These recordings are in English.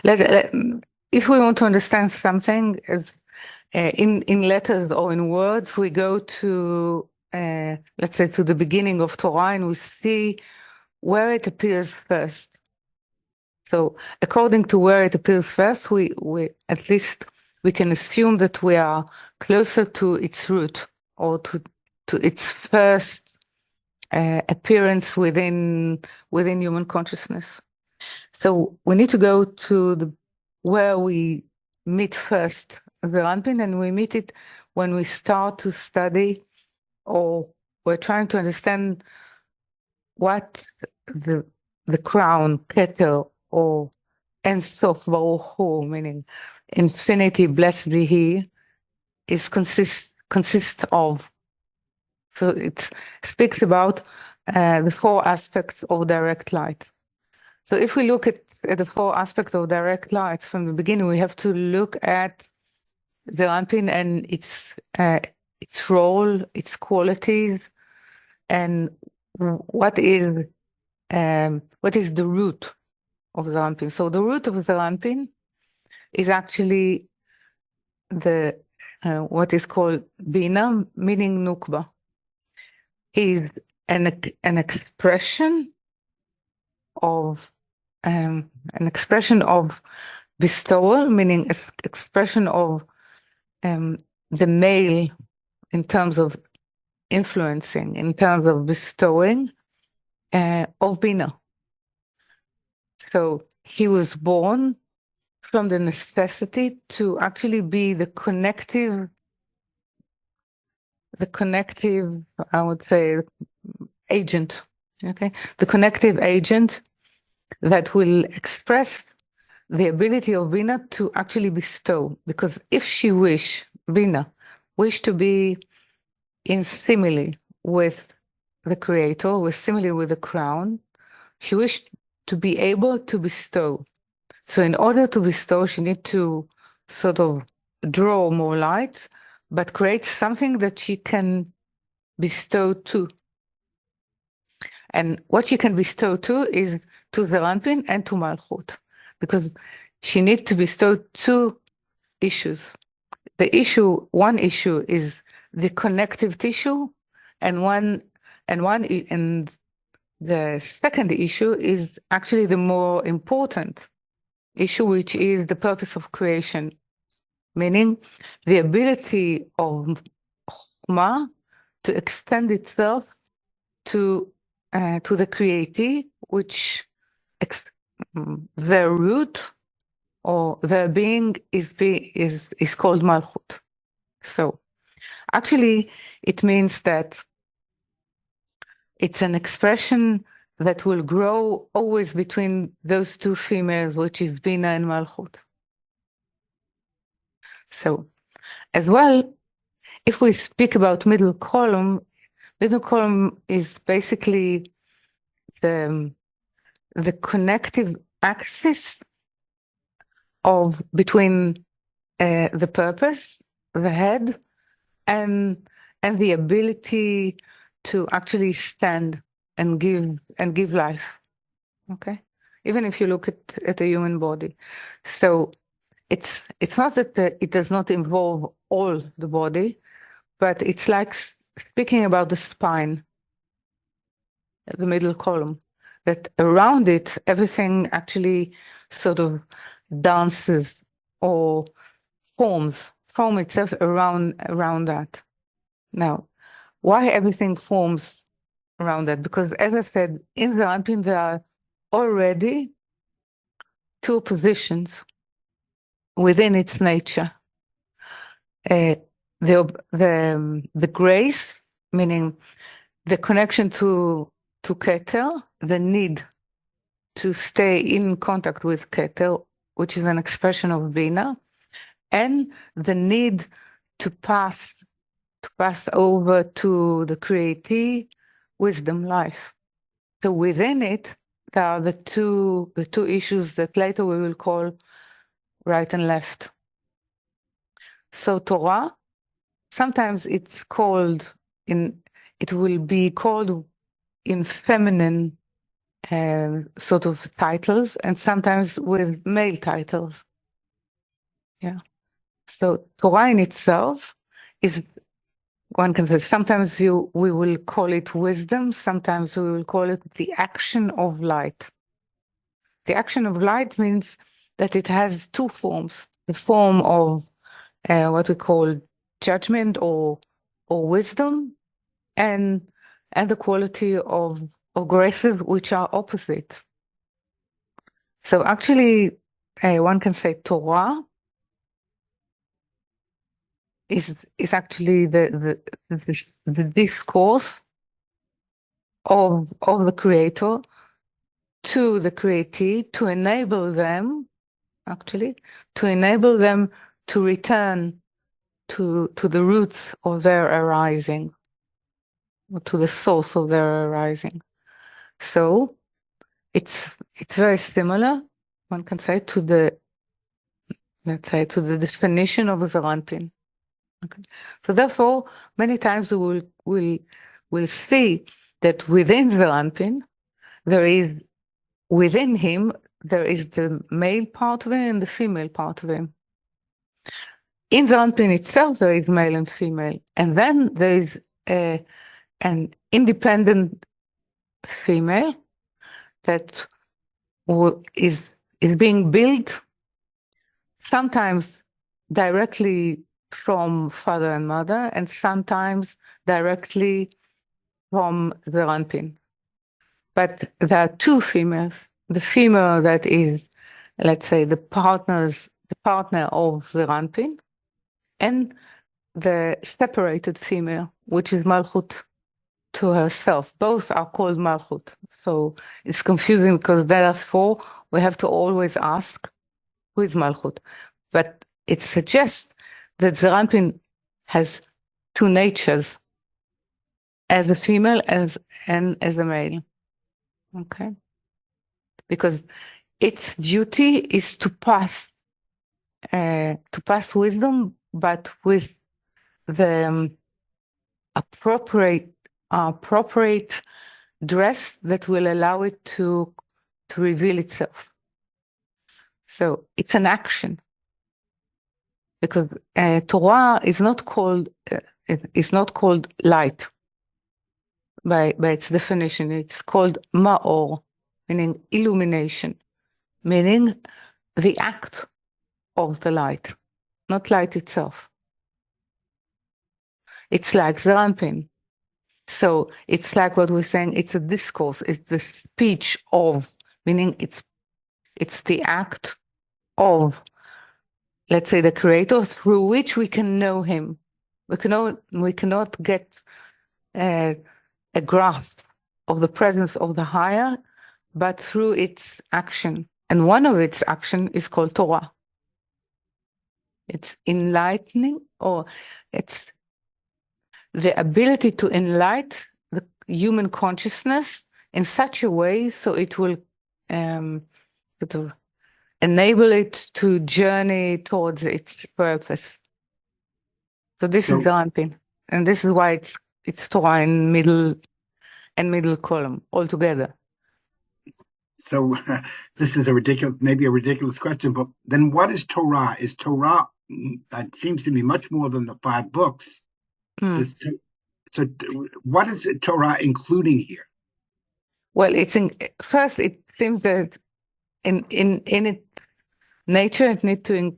let, if we want to understand something as in letters or in words, we go to let's say to the beginning of Torah and we see where it appears first. So according to where it appears first, we at least we can assume that we are closer to its root or to its first appearance within human consciousness. So we need to go to the where we meet first ZerAnpin, and we meet it when we start to study or we're trying to understand what the crown, Keter, or Ein Sof Baruch Hu, meaning infinity, blessed be He, is consists of. So it speaks about the four aspects of direct light. So if we look at the four aspects of direct light from the beginning, we have to look at the ZerAnpin and its role, its qualities, and what is the root of ZerAnpin. So the root of ZerAnpin is actually the what is called Bina, meaning Nukba. Is an expression of bestowal, meaning expression of the male in terms of influencing, in terms of bestowing of Bina. So he was born from the necessity to actually be the connective, I would say, agent, okay? The connective agent that will express the ability of Bina to actually bestow. Because if Bina wish to be in simile with the Creator, simile with the crown, she wished to be able to bestow. So in order to bestow, she needs to sort of draw more light, but create something that she can bestow to. And what she can bestow to is to ZerAnpin and to Malchut, because she needs to bestow two issues. One issue is the connective tissue, and the second issue is actually the more important issue, which is the purpose of creation, meaning the ability of Chokmah to extend itself to the creativity, which their root or their being is called Malchut. So actually, it means that it's an expression that will grow always between those two females, which is Bina and Malchut. So, as well, if we speak about middle column is basically the connective axis of between the purpose, the head, and the ability to actually stand and give life. Okay, even if you look at the human body, so it's not that it does not involve all the body, but it's like speaking about the spine, the middle column, that around it everything actually sort of dances or form itself around that. Now, why everything forms around that? Because as I said, in the ZerAnpin there are already two positions within its nature. The grace, meaning the connection to Keter, the need to stay in contact with Keter, which is an expression of Bina, and the need to pass over to the creative wisdom life. So within it, there are the two issues that later we will call right and left. So Torah, sometimes it will be called in feminine sort of titles, and sometimes with male titles. Yeah. So Torah in itself is, one can say, sometimes we will call it wisdom, sometimes we will call it the action of light. The action of light means that it has two forms: the form of what we call judgment or wisdom, and the quality of graces, which are opposites. So actually, one can say Torah is actually the discourse of the Creator to the createe, to enable them, actually, to enable them to return to the roots of their arising, or to the source of their arising. So it's very similar, one can say, to the, let's say, to the definition of ZerAnpin. Okay. So therefore, many times we'll see that within ZerAnpin, within him, there is the male part of him and the female part of him. In ZerAnpin itself, there is male and female, and then there is an independent female that is being built sometimes directly from father and mother, and sometimes directly from ZerAnpin. But there are two females. The female that is, let's say, the partner of ZerAnpin, and the separated female, which is Malchut to herself. Both are called Malchut. So it's confusing because therefore we have to always ask, who is Malchut? But it suggests that ZerAnpin has two natures, as a female and as a male. Okay? Because its duty is to pass wisdom, but with the appropriate dress that will allow it to reveal itself. So it's an action, because Torah is not called light by its definition. It's called ma'or, meaning illumination, meaning the act of the light, not light itself. It's like ZerAnpin. So it's like what we're saying, it's a discourse, it's the speech of, meaning it's the act of, let's say, the Creator, through which we can know him. We cannot get a grasp of the presence of the higher, but through its action. And one of its action is called Torah. It's enlightening, or it's the ability to enlighten the human consciousness in such a way so it will sort of enable it to journey towards its purpose. So this is ZerAnpin, and this is why it's Torah in middle column altogether. So this is maybe a ridiculous question, but then what is Torah? Is Torah, it seems to me, much more than the 5 books. So what is Torah including here? Well, first, it seems that in its nature, it needs to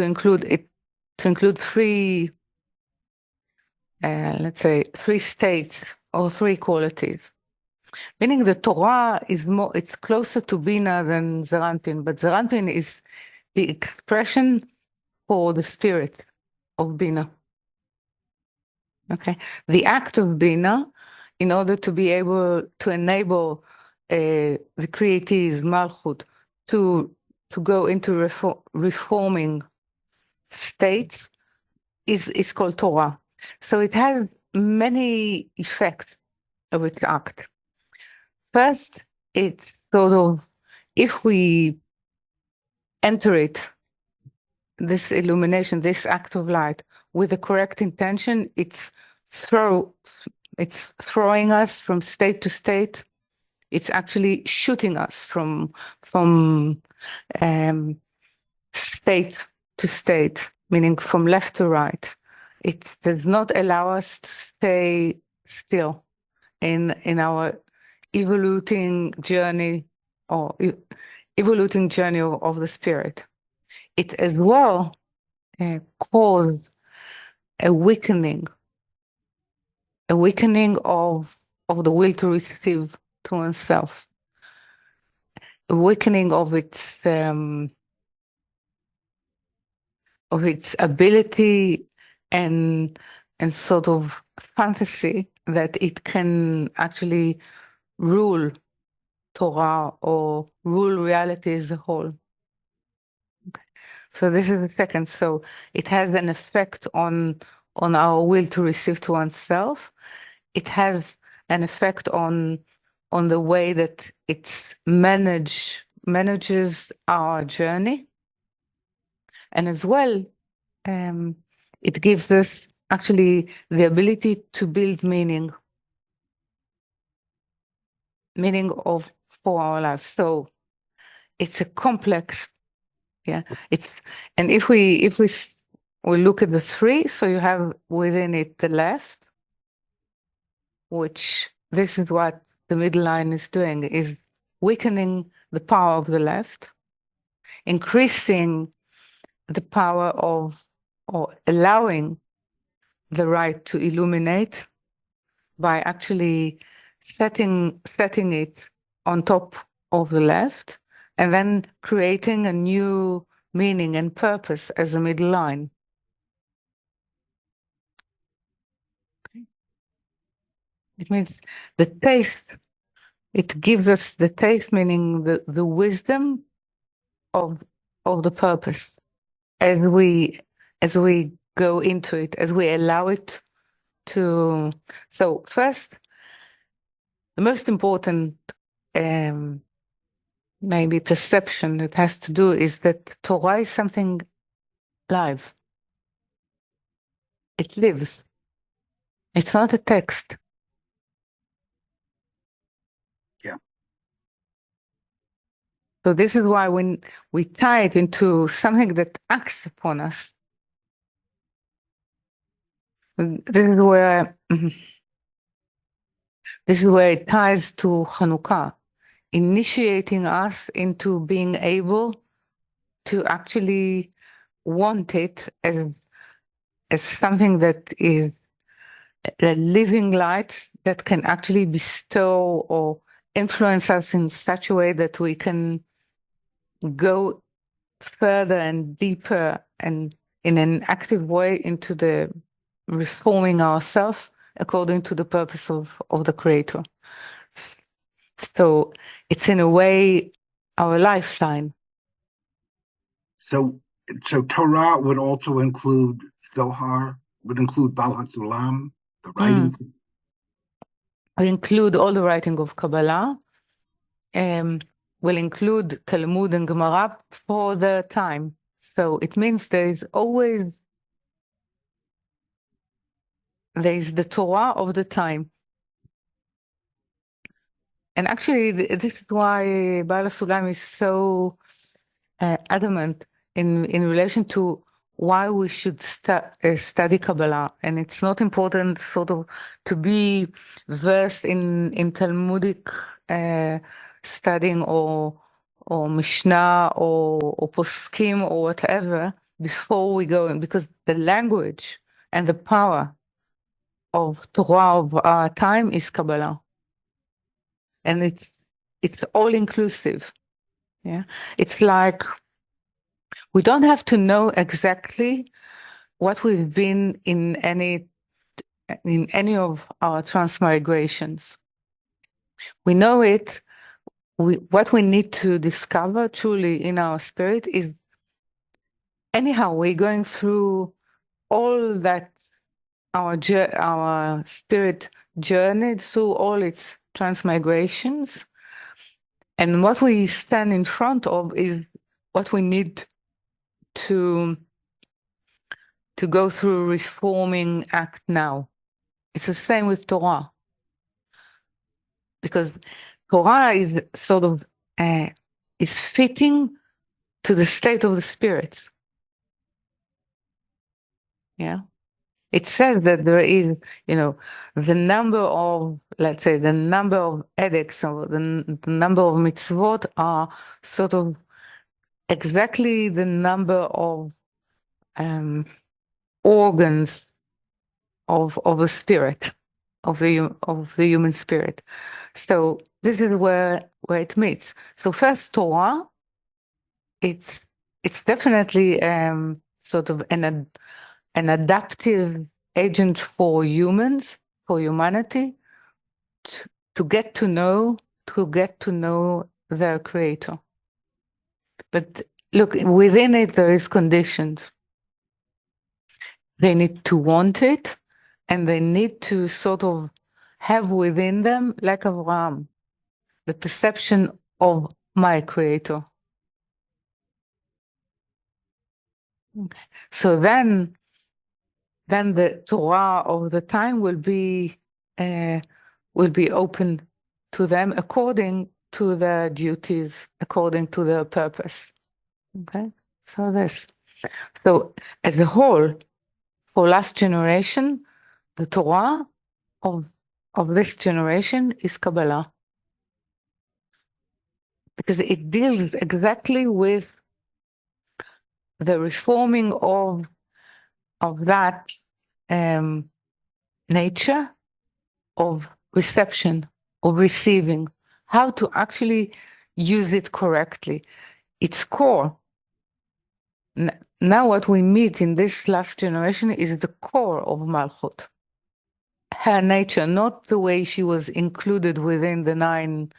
include 3, let's say, 3 states or 3 qualities. Meaning the Torah it's closer to Bina than ZerAnpin, but ZerAnpin is the expression for the spirit of Bina. Okay, the act of Bina, in order to be able to enable the createe's Malchut to go into reforming states, is called Torah. So it has many effects of its act. First, it's sort of, if we enter it, this illumination, this act of light, with the correct intention, it's throwing us from state to state It's actually shooting us from state to state, meaning from left to right. It does not allow us to stay still in our evoluting journey or evoluting journey of the spirit. It as well caused a weakening of the will to receive to oneself, a weakening of its ability and sort of fantasy that it can actually rule Torah or rule reality as a whole. Okay. So this is the second. So it has an effect on our will to receive to oneself. It has an effect on the way that it manages our journey, and as well, it gives us actually the ability to build meaning for our lives. So it's a complex, yeah. And if we look at the three, so you have within it the left, which this is what the middle line is doing, is weakening the power of the left, increasing the power of, or allowing the right to illuminate by actually setting it on top of the left, and then creating a new meaning and purpose as a middle line. Okay. It means the taste, it gives us the taste, meaning the wisdom of the purpose as we go into it, as we allow it to. So first, the most important maybe perception that has to do is that Torah is something live. It lives. It's not a text. Yeah. So this is why when we tie it into something that acts upon us, this is where it ties to Hanukkah, initiating us into being able to actually want it as something that is a living light that can actually bestow or influence us in such a way that we can go further and deeper and in an active way into the reforming ourselves according to the purpose of the Creator. So it's in a way our lifeline. So Torah would also include Zohar, would include Baal HaSulam, the writings. We include all the writing of Kabbalah. Will include Talmud and Gemara for the time. So it means there is the Torah of the time. And actually, this is why Baal HaSulam is so adamant in relation to why we should study Kabbalah. And it's not important sort of to be versed in Talmudic studying or Mishnah or Poskim or whatever before we go in, because the language and the power of Torah of our time is Kabbalah. And it's all inclusive. Yeah. It's like we don't have to know exactly what we've been in any of our transmigrations. We know it. What we need to discover truly in our spirit is, anyhow, we're going through all that our spirit journeyed through all its transmigrations. And what we stand in front of is what we need to go through reforming act now. It's the same with Torah. Because Torah is sort of is fitting to the state of the spirit. Yeah. It says that there is, the number of, let's say, the number of edicts or the number of mitzvot are sort of exactly the number of organs of a spirit, of the human spirit. So this is where it meets. So first Torah, it's definitely sort of an adaptive agent for humans, for humanity, to get to know their creator. But look, within it there is conditions. They need to want it, and they need to sort of have within them, like Abraham, the perception of my creator. Okay. So then the Torah of the time will be open to them according to their duties, according to their purpose. Okay, so as a whole, for last generation, the Torah of this generation is Kabbalah, because it deals exactly with the reforming of that nature of reception, of receiving, how to actually use it correctly. Its core. Now what we meet in this last generation is the core of Malchut. Her nature, not the way she was included within the nine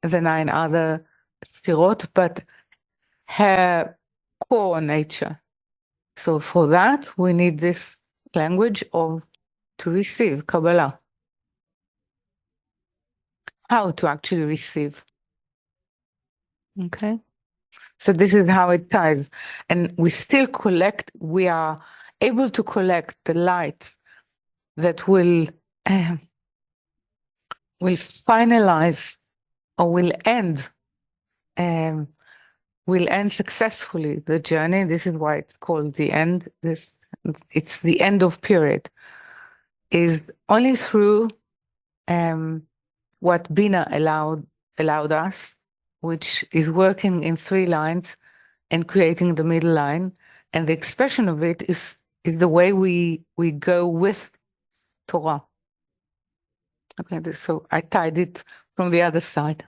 other Sfirot, but her core nature. So for that, we need this language to receive Kabbalah. How to actually receive. Okay? So this is how it ties. And we are able to collect the light that will finalize or will end successfully the journey. This is why it's called the end. It's the end of period. Is only through what Bina allowed us, which is working in 3 lines and creating the middle line. And the expression of it is the way we go with Torah. Okay, so I tied it from the other side.